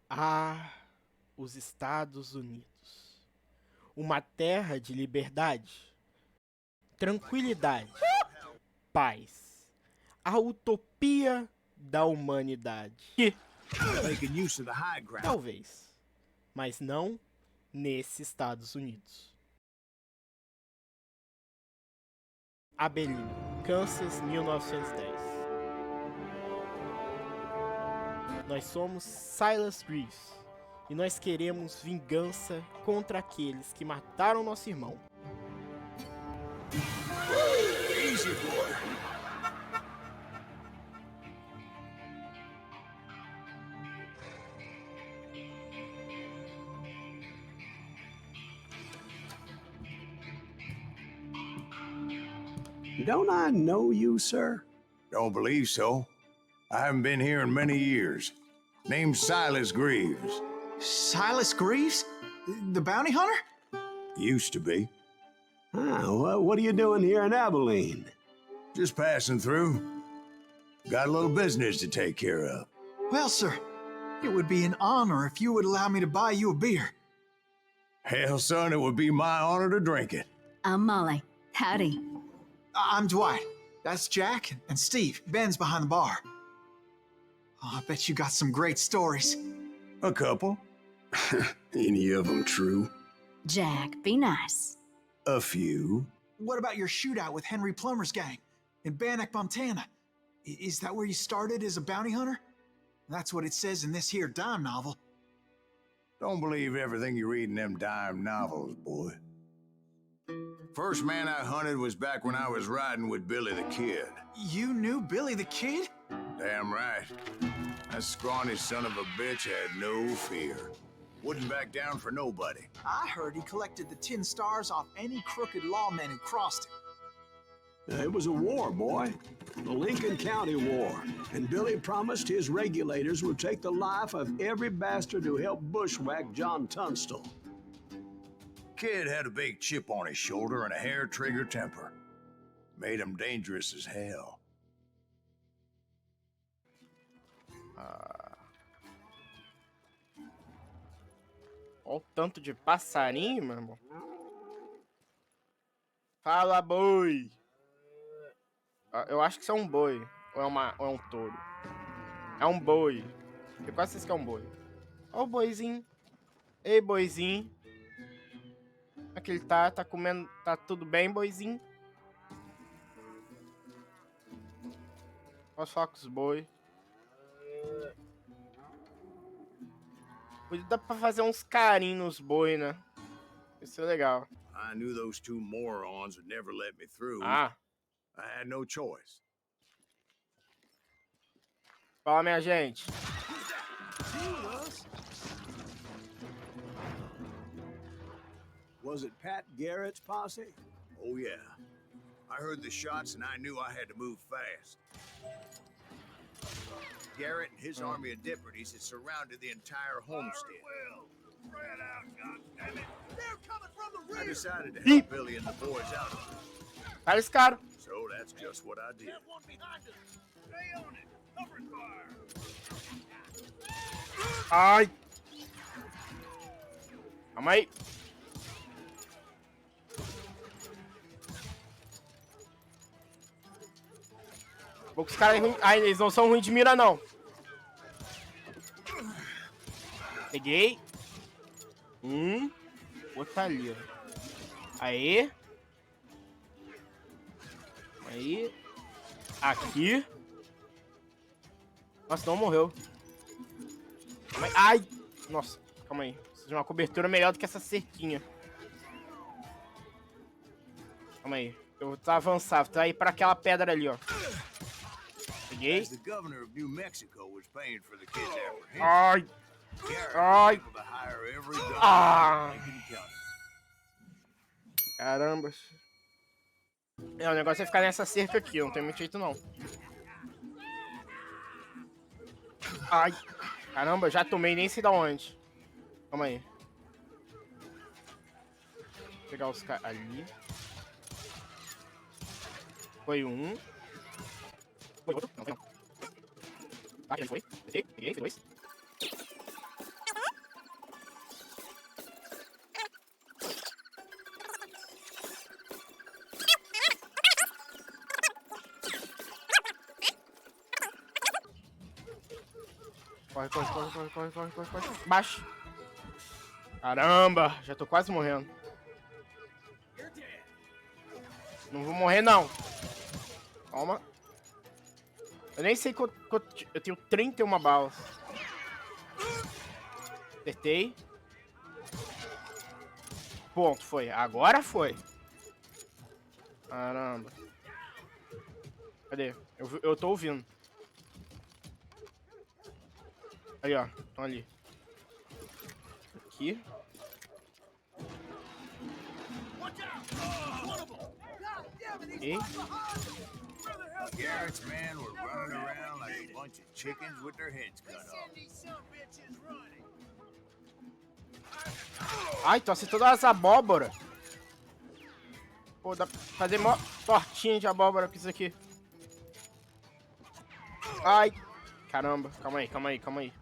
Ah, os Estados Unidos. Uma terra de liberdade, tranquilidade, paz. A utopia da humanidade. Making use of the high ground. Talvez, mas não nesses Estados Unidos. Abilene, Kansas, 1910. Nós somos Silas Greaves e nós queremos vingança contra aqueles que mataram nosso irmão. Easy, boy. Don't I know you, sir? Don't believe so. I haven't been here in many years. Name's Silas Greaves. Silas Greaves? The bounty hunter? Used to be. Ah, well, what are you doing here in Abilene? Just passing through. Got a little business to take care of. Well, sir, it would be an honor if you would allow me to buy you a beer. Hell, son, it would be my honor to drink it. I'm Molly. Howdy. I'm Dwight. That's Jack and Steve. Ben's behind the bar. Oh, I bet you got some great stories. A couple. Any of them true? Jack, be nice. A few. What about your shootout with Henry Plummer's gang in Bannock, Montana? Is that where you started as a bounty hunter? That's what it says in this here dime novel. Don't believe everything you read in them dime novels, boy. First man I hunted was back when I was riding with Billy the Kid. You knew Billy the Kid? Damn right. That scrawny son of a bitch had no fear. Wouldn't back down for nobody. I heard he collected the 10 stars off any crooked lawmen who crossed him. It was a war, boy. The Lincoln County War. And Billy promised his regulators would take the life of every bastard who helped bushwhack John Tunstall. Kid had a big chip on his shoulder and a hair-trigger temper. Made him dangerous as hell. Olha o tanto de passarinho, meu irmão. Fala, boi. Eu acho que isso é um boi. Ou é um touro. É um boi. Eu quase sei que é um boi. Olha o boizinho. Ei, boizinho. Como é que ele tá? Tá comendo? Tá tudo bem, boizinho? Posso falar com os boi? Dá pra fazer uns carinhos nos boi, né? Isso é legal. I knew those two morons would never let me through. Ah. I had no choice. Fala, minha gente. Was it Pat Garrett's posse? Oh, yeah. I heard the shots and I knew I had to move fast. Garrett and his army of deputies had surrounded the entire homestead. I decided to help Billy and the boys out. Tá esse cara. So that's just what I did. Ai. Calma aí. Poucos caras ruins. Ai, eles não são ruins de mira, não. Peguei. Outra ali, ó. Aê. Aí. Aqui. Nossa, não morreu. Calma aí. Ai. Nossa, calma aí. Preciso de uma cobertura melhor do que essa cerquinha. Calma aí. Eu vou avançar. Vou ir pra aquela pedra ali, ó. Peguei. Ai. Ai. Ah. Caramba. O negócio é ficar nessa cerca aqui, não tem muito jeito não. Ai. Caramba, já tomei, nem sei da onde. Calma aí. Vou pegar os caras ali. Foi um. Foi outro? Não, foi não. Ah, ele foi. Peguei, dois. Corre, corre, corre, corre, corre, corre, corre, corre. Baixa. Caramba, já tô quase morrendo. Não vou morrer, não. Calma. Eu nem sei quanto... Eu tenho 31 balas. Acertei. Ponto, foi. Agora foi. Caramba. Cadê? Eu tô ouvindo. Aí, ó. Estão ali. Aqui. E? Garrett's men were running around like a bunch of chickens with their heads cut off. Ai, tô acertando as abóboras. Pô, dá pra fazer mó tortinha de abóbora com isso aqui. Ai. Caramba. Calma aí, calma aí, calma aí.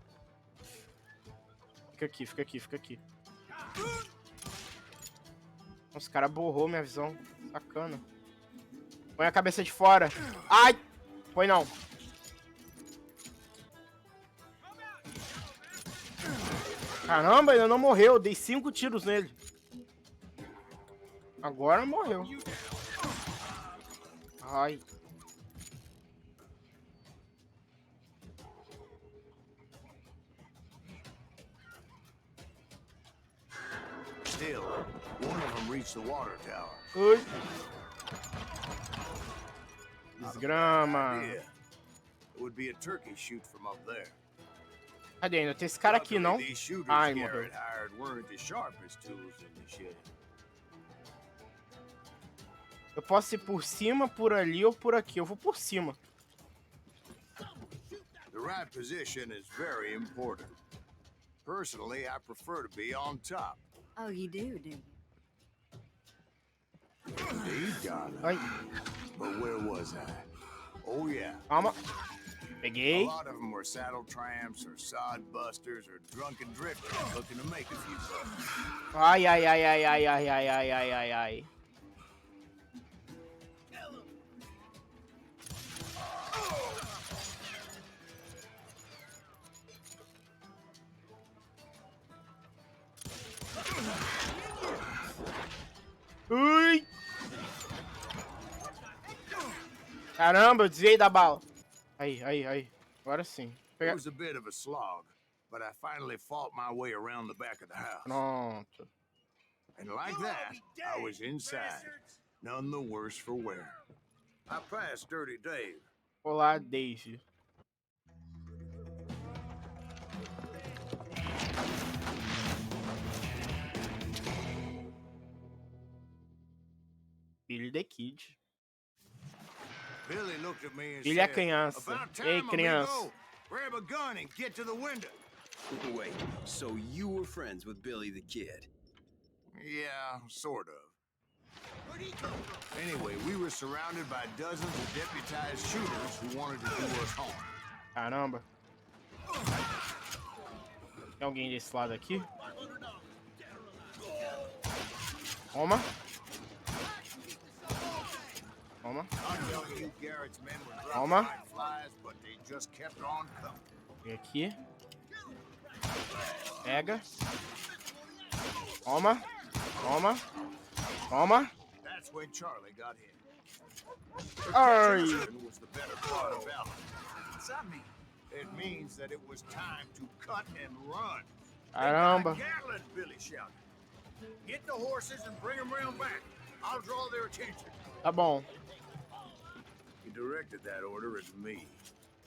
Fica aqui, fica aqui, fica aqui. Nossa, o cara borrou minha visão. Sacana. Põe a cabeça de fora. Ai! Põe não. Caramba, ainda não morreu. Eu dei 5 tiros nele. Agora morreu. Ai. Still, one of them reached the water tower. Ui. Desgrama. Idea. It would be a turkey shoot from up there. Cadê ainda? Tem esse cara aqui, não? These shooters Ai, morreu. Garrett hired weren't the sharpest tools in the shed. Eu posso ir por cima, por ali ou por aqui. Eu vou por cima. The right position is very important. Personally, I prefer to be on top. Oh, you do you? Indeed, darling. Ai. But where was I? Oh, yeah. Calma. A Peguei. lot of them were saddle tramps or sod busters or drunken drifters looking to make a few bucks. Ai, ai, ai, ai, ai, ai, ai, ai, ai, ai, ai. Ui! Caramba, eu desviei da bala. Aí, aí, aí. Agora sim. It was a bit of a slog, but I finally fought my way around the back of the house. Pronto. And like that, I was inside, none the worse for wear. I passed Dirty Dave. Olá, Dave. Billy the Kid. Billy looked at me and Billy é said, criança. "About time, Ei, criança. amigo. Grab a gun and get to the window." Wait, so you were friends with Billy the Kid? Yeah, sort of. Anyway, we were surrounded by dozens of deputized shooters who wanted to do us harm. Caramba. Tem alguém desse lado aqui? Toma. Toma. I'm telling you, Garrett's men were dropping Toma. like flies, but they just kept on coming. Vem aqui. Pega. Toma. Toma. Toma. That's when Charlie got hit. Ai. That was the better part about it. What's that mean? It means that it was time to cut and run. Caramba. Gatlin, Billy shouted. Get the horses and bring them round back. I'll draw their attention. Tá bom. He directed that order at me,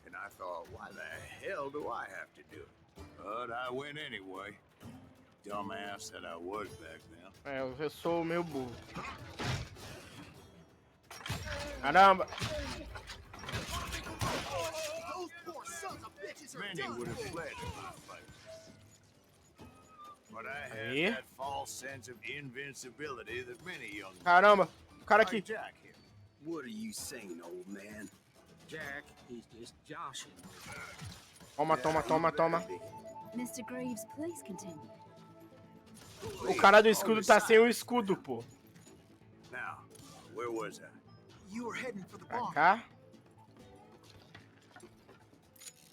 and I thought, why the hell do I have to do it? But I went anyway. Dumbass that I was back then. É, eu sou meio burro. Caramba. Many would have fled in my fight. But I had Aí. that false sense of invincibility that many young Caramba. O cara like aqui. Jack here. What are you saying, old man? Jack, he's just joshing. Toma, toma, toma, toma. Mr. Greaves, please continue. O cara do escudo tá sem o escudo, pô. Now, where was I? You were heading for the Pra bomb. cá.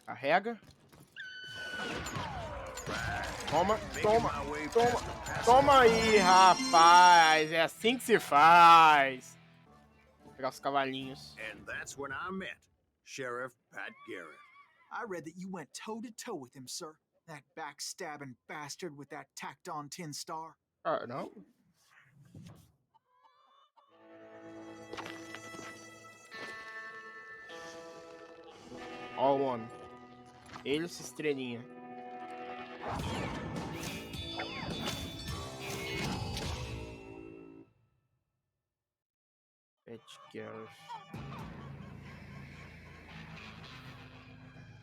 Carrega. Toma, toma, toma. Toma aí, rapaz. É assim que se faz. Vou pegar os cavalinhos. And that's when I met Sheriff Pat Garrett. I read that you went toe-to-toe with him, sir. That backstabbing bastard with that tacked-on tin star. Ah, não? All one. Ele, essa estrelinha. Pet Garrett.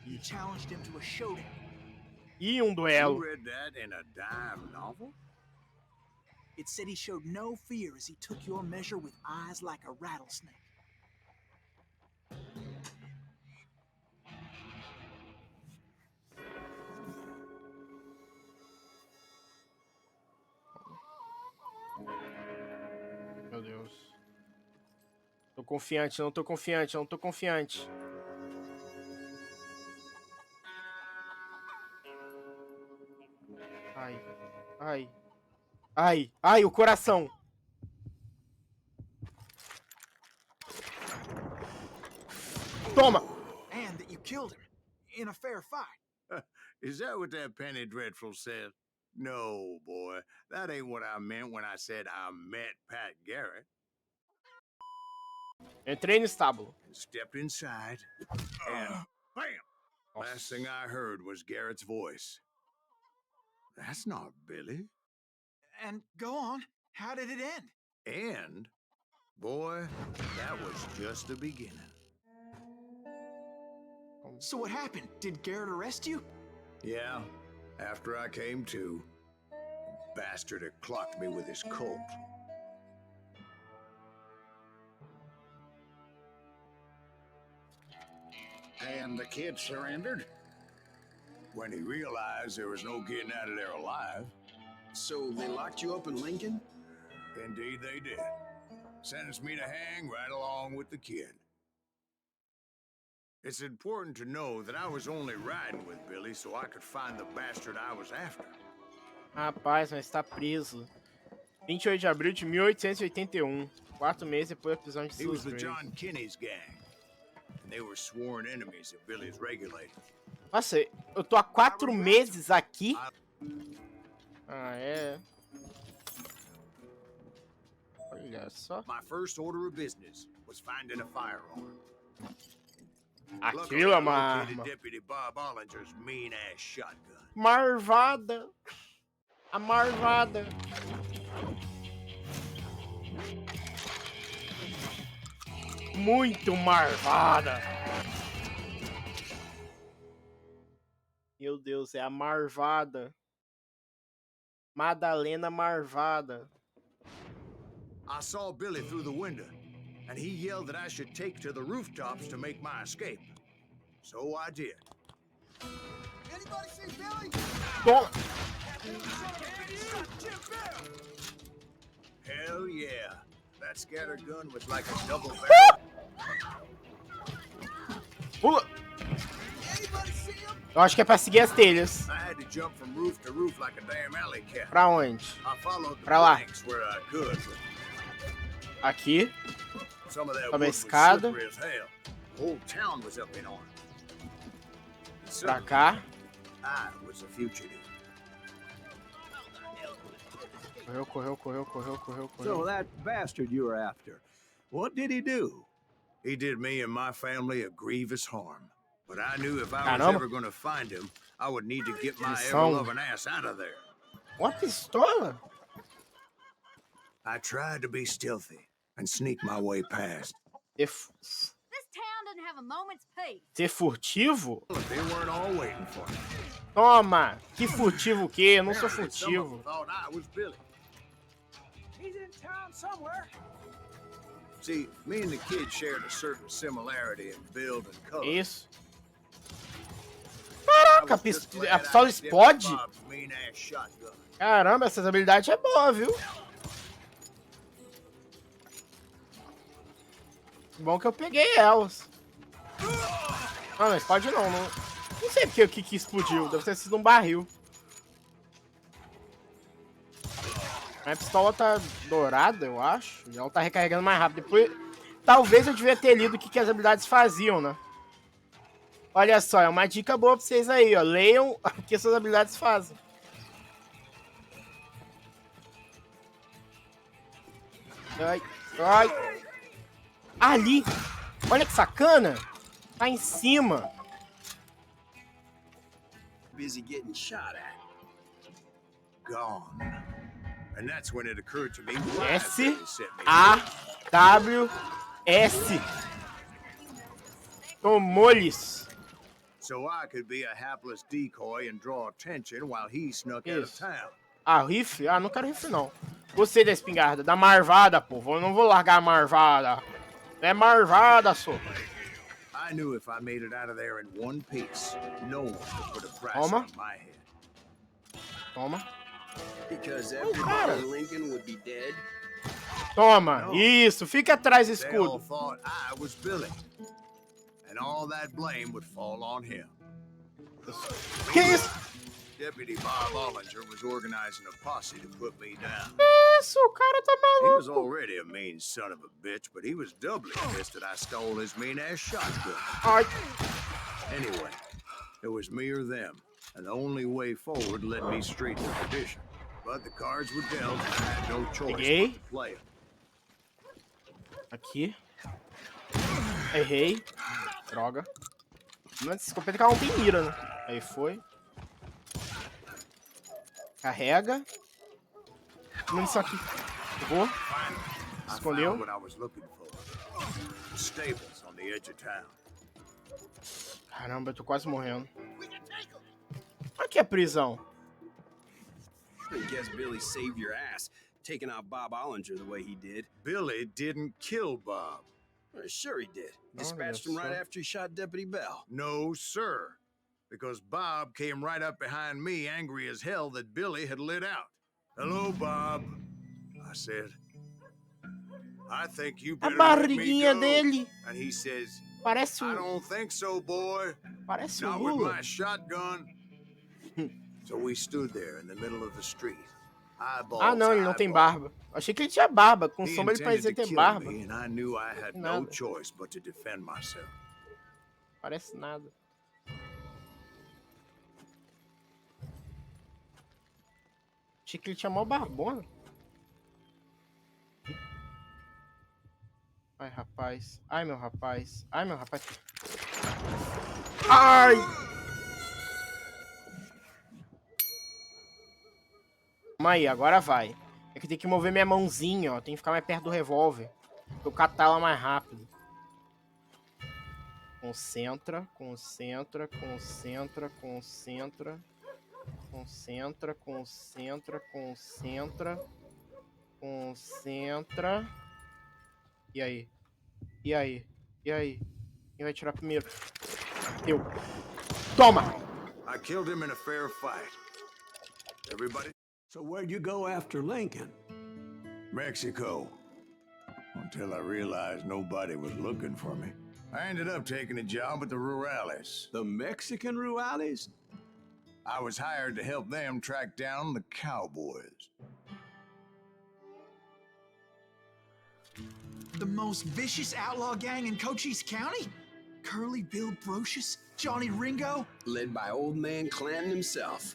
You challenged him to a showdown. E duelo. You read that in a dime novel? It said he showed no fear as he took your measure with eyes like a rattlesnake. Meu Deus. Tô confiante, não tô confiante, não tô confiante. Ai, ai, ai, ai, o coração. Toma! And that you killed him in a fair fight. Is that what that Penny Dreadful said? No, boy. That ain't what I meant when I said I met Pat Garrett. Entrei no estábulo. Stepped inside, and bam! Last thing I heard was Garrett's voice. That's not Billy. And go on. How did it end? And, boy, that was just the beginning. So what happened? Did Garrett arrest you? Yeah, after I came to, the bastard had clocked me with his Colt. And the kid surrendered? When he realized there was no getting out of there alive. So they locked you up in Lincoln? Indeed they did. Sentenced me to hang right along with the kid. It's important to know that I was only riding with Billy so I could find the bastard I was after. Rapaz, mas tá preso. 28 de abril de 1881. 4 meses depois da prisão de He was the Graves. John Kinney's gang. And they were sworn enemies of Billy's regulators. Nossa, eu tô há 4 meses aqui. Ah, é. Olha só. My first order of business was finding a firearm. Aquilo é uma I located arma. Deputy Bob Ollinger's mean-ass shotgun. Marvada. A marvada. Muito marvada. Meu Deus, é a marvada. Madalena Marvada. I saw Billy through the window, and he yelled that I should take to the rooftops to make my escape. So I did. Anybody see Billy? Toma. Hell yeah. That scatter gun was like a double barrel. Pula. Eu acho que é pra seguir as telhas. I had to jump from roof to roof like a damn alley cat. Pra onde? I followed the Pra lá. planks where I could. Aqui. Some of that Sobe a wood was escada. slippery as hell. The whole town was up in arms. And Pra suddenly, cá. I was a fugitive. Correu, correu, correu, correu, correu, So correu. that bastard you were after, what did he do? He did me and my family a grievous harm. But I knew if I was Caramba. ever going to find him, I would need to get my Missão. ever-loving ass out of there. Uma pistola? I tried to be stealthy and sneak my way past. Ser, This town doesn't have a moment's peace. ser furtivo? But they weren't all waiting for me. Toma! Que furtivo o quê? Eu não sou Apparently, some of them furtivo. thought I was Billy. He's in town somewhere. See, me and the kid shared a certain similarity in build and color. Isso. I Caraca, was just glad a I pistola could dip explode? Bob's mean-ass shotgun. Caramba, essas habilidades é boa, viu? Bom que eu peguei elas. Não, não explode não. Não sei porque o que explodiu. Deve ter sido um barril. A pistola tá dourada, eu acho. E ela tá recarregando mais rápido. Depois, talvez eu devia ter lido o que as habilidades faziam, né? Olha só, é uma dica boa pra vocês aí, ó. Leiam o que essas habilidades fazem. Ai, ai. Ali! Olha que sacana! Tá em cima. Busy getting shot at. Gone. And that's when it occurred to me why S-A-W-S. Tomou-lhes. so I could be a hapless decoy and draw attention while he snuck out of Isso. town. Ah, rifle? Ah, não quero rifle, não. Gostei da espingarda. Da marvada, pô. Eu não vou largar a marvada. É marvada, só. I knew if I made it out of there in one piece, no one would put a price Toma. on my head. Toma. Because cara. everybody in Lincoln would be dead. Toma. Isso. Fica atrás do They all escudo. thought I was Billy. And all that blame would fall on him. Que isso? Deputy Bob Ollinger was organizing a posse to put me down. Isso, o cara tá He was maluco. already a mean son of a bitch, but he was doubly pissed that I stole his mean-ass shotgun. Ai. Anyway, it was me or them, and the only way forward led me straight to perdition. But the cards were dealt, and I had no choice Peguei. but to play 'em. Aqui. Errei. Droga. Mas esse escopeta cada um tem mira, né? Aí foi. Carrega. Munição aqui. Vou. I Escolheu. found what I was looking for. The stables on the edge of town. Caramba, eu tô quase morrendo. Aqui é a prisão. I guess Billy saved your ass, taking out Bob Ollinger the way he did. Billy didn't kill Bob. Well, sure he did. Oh, Dispatched yes, him right sir. after he shot Deputy Bell. No, sir. Because Bob came right up behind me, angry as hell that Billy had lit out. Hello, Bob, I said. I think you A better let me barriguinha go. dele. And he says, Parece I o... don't think so, boy. Parece o Not with Lula. my shotgun. So we stood there in the middle of the street. Eyeballs Ah, não, to ele não tem eyeball. barba. Achei que ele tinha barba. Com He sombra ele intended parecia to ter kill barba. me, and I knew I had no Nada. choice but to defend myself. Parece nada. Achei que ele tinha mó barbona. Ai, rapaz. Ai, meu rapaz. Ai, meu rapaz. Ai! Calma aí, agora vai. É que tem que mover minha mãozinha, ó. Tem que ficar mais perto do revólver. Pra eu catar ela mais rápido. Concentra, concentra, concentra, concentra. Concentra, concentra, concentra. Concentra. E aí? E aí? E aí? Quem vai tirar primeiro? Eu. Toma! I killed him in a fair fight. Everybody? So where'd you go after Lincoln? Mexico. Until I realized nobody was looking for me. I ended up taking a job at the Rurales. The Mexican Ruales? I was hired to help them track down the cowboys. The most vicious outlaw gang in Cochise County? Curly Bill Brocious? Johnny Ringo? Led by old man Clanton himself.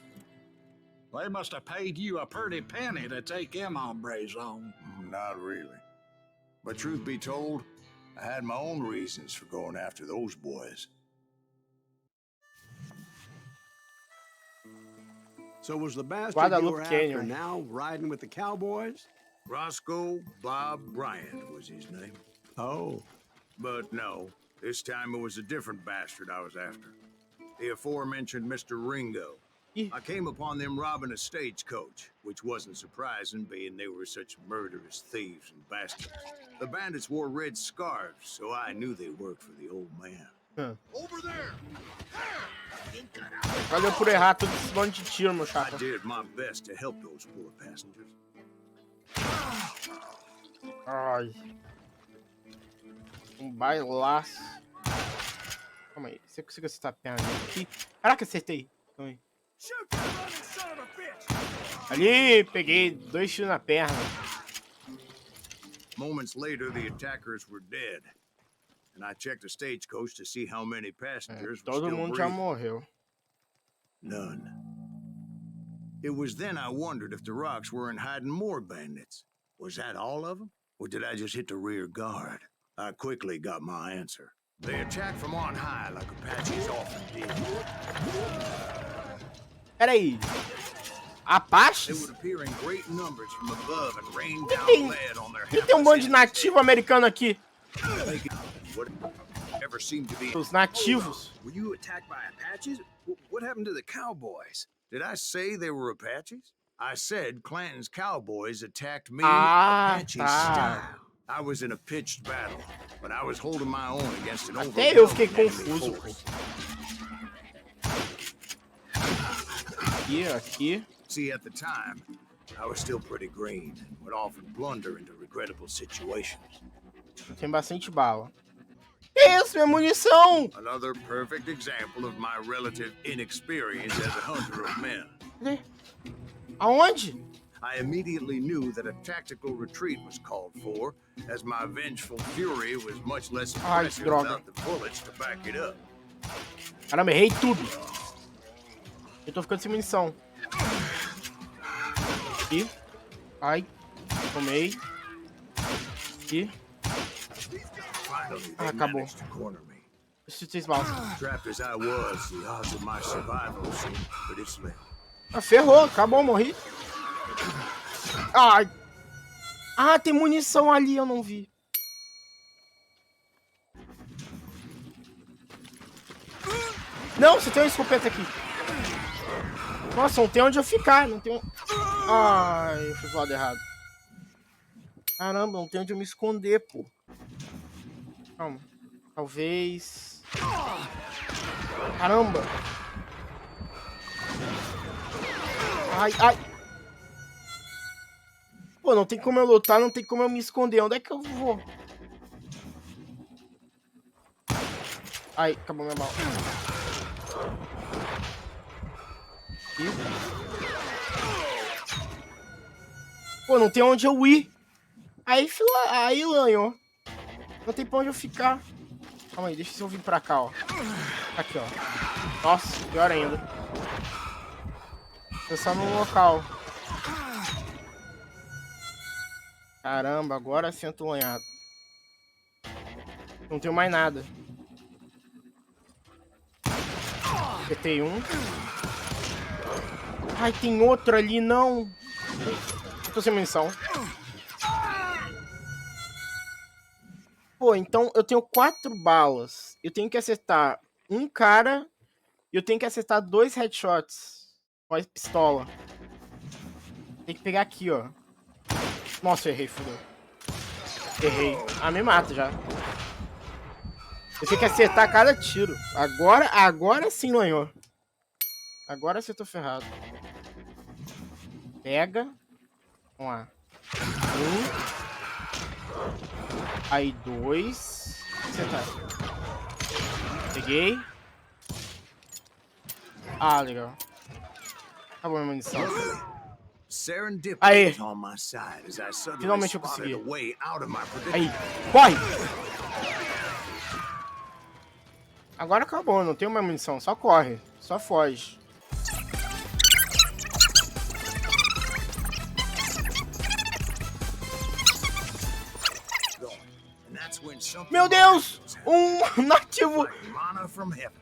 They must have paid you a pretty penny to take them hombres on. Not really. But truth be told, I had my own reasons for going after those boys. So was the bastard you Guadalupe were after Canyon. now riding with the cowboys? Roscoe Bob Bryant was his name. Oh, But no, this time it was a different bastard I was after. The aforementioned Mr. Ringo. Ih. I came upon them robbing a stagecoach, which wasn't surprising, being they were such murderous thieves and bastards. The bandits wore red scarves, so I knew they worked for the old man. Over there! Valeu por errar tudo esse monte de tiro, meu I chapa. did my best to help those poor passengers. Ai. Um bailaço. Calma aí. Você conseguiu acertar a perna aqui? Caraca, acertei. Calma aí. Ali, peguei 2 tiros na perna. Moments later, the attackers were dead. And I checked the stagecoach to see how many passengers were Todo still mundo já breathing. morreu. None. It was then I wondered if the rocks weren't hiding more bandits. Was that all of them? Or did I just hit the rear guard? I quickly got my answer. They attacked from on high like Apaches often did. Peraí. They Apaches? would appear in great numbers from above and rain Por down que tem, lead on their por que tem um bando de nativo americano aqui? Whatever seemed to be. Os nativos. Were you attacked by Apaches? What happened to the cowboys? Did I say they were Apaches? I said Clanton's cowboys attacked me Apache tá. style. I was in a pitched battle, but I was holding my own against an Até eu fiquei overwhelming enemy confuso, pô. force. Aqui. See, at the time, I was still pretty green and would often blunder into regrettable situations. Tem bastante bala. Que isso, minha munição? Another perfect example of my relative inexperience as a hunter of men. Cadê? Aonde? I immediately knew that a tactical retreat was called for, as my vengeful fury was much less Ai, impressive droga. without the bullets to back it up. Caramba, errei tudo. Eu tô ficando sem munição. Aqui. Ai. Tomei. Aqui. Finally, they acabou. managed to corner me. Preciso de 6 balas. Trapped as I was, the odds of my survival seemed pretty slim. Ah, ferrou. Acabou, morri. Ai. Ah, tem munição ali, eu não vi. Não, você tem uma escopeta aqui. Nossa, não tem onde eu ficar. Não tem. Ai, eu fui pro lado errado. Caramba, não tem onde eu me esconder, pô. Calma. Talvez. Caramba. Ai, ai. Pô, não tem como eu lutar, não tem como eu me esconder. Onde é que eu vou? Ai, acabou minha bala. Pô, não tem onde eu ir. Aí lanhou. Não tem pra onde eu ficar. Calma aí, deixa eu vir pra cá, ó. Aqui, ó. Nossa, pior ainda. Tô só num local. Caramba, agora sim eu tô lanhado. Não tenho mais nada. Apertei um. Ai, tem outro ali, não. Eu tô sem munição. Pô, então eu tenho 4 balas. Eu tenho que acertar um cara e eu tenho que acertar 2 headshots com a pistola. Tem que pegar aqui, ó. Nossa, eu errei, fudeu. Errei. Ah, me mata já. Eu tenho que acertar cada tiro. Agora sim lanhou. Agora sim eu tô ferrado. Pega. Vamos lá. 1. Aí 2. Acertar. Peguei. Ah, legal. Acabou minha munição. Serendipity Aê. was on my side as I suddenly Finalmente eu spotted consegui. a way out of my Aí. predicament. Corre! Agora acabou, não tenho mais munição. Só corre. Só foge. And that's when something Meu Deus! miraculous happened. Nativo! Like manna from heaven.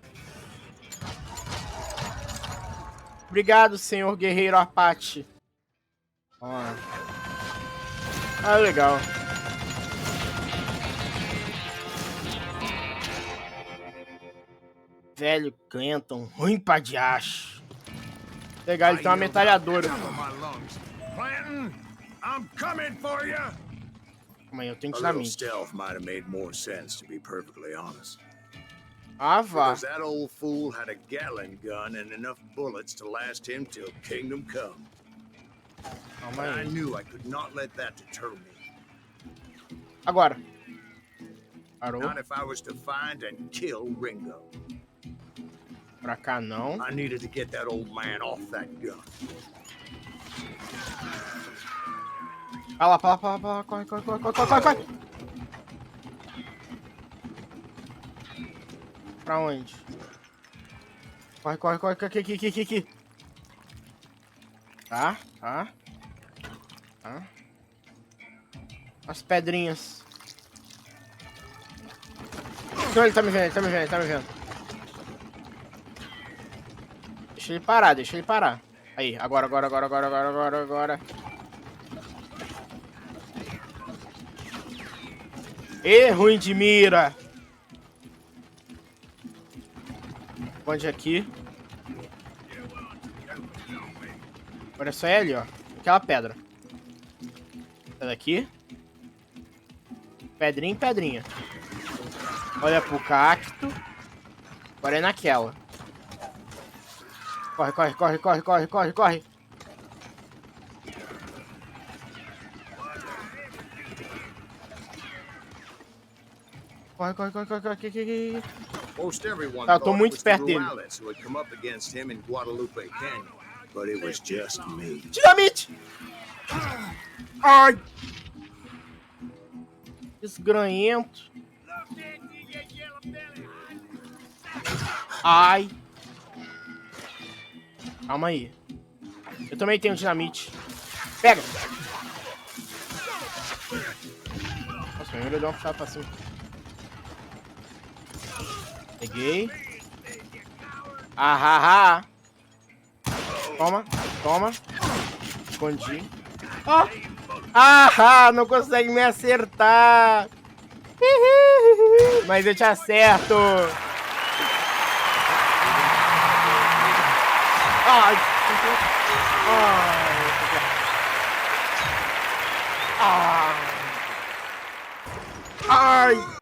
Obrigado, senhor guerreiro Apache. Ó. Ah, legal. Velho Clanton, ruim pra diacho. Legal, ele tem uma metralhadora. Top of my lungs. Clanton, I'm coming for you. Calma aí, eu tenho A little dinamite. stealth might have made more sense, to be perfectly honest. Ah, vá. Because that old fool had a Gatling gun and enough bullets to last him till kingdom come. Calma I aí. knew I could not let that deter me. Agora. Parou. Not if I was to find and kill Ringo. Pra cá não. I needed to get that old man off that gun. Vai lá, vai lá. Corre. Pra onde? Corre. Aqui. Tá. As pedrinhas. Não, ele tá me vendo. Deixa ele parar. Aí, agora. Ê, ruim de mira. Onde aqui? Agora é só ele, ó. Aquela pedra. Essa daqui. Pedrinha em pedrinha. Olha pro cacto. Agora é naquela. Corre. Corre. Aqui. Most everyone Tá, tô thought muito it was the perto dele. Juarez who had come up against him in Guadalupe Canyon, but it was just me. Dinamite! Ai! Desgranhento. Ai! Calma aí. Eu também tenho dinamite. Pega! Nossa, meu olho deu uma puxada pra cima. Peguei. Ah! Toma. Escondi. Não consegue me acertar. Mas eu te acerto. Ai.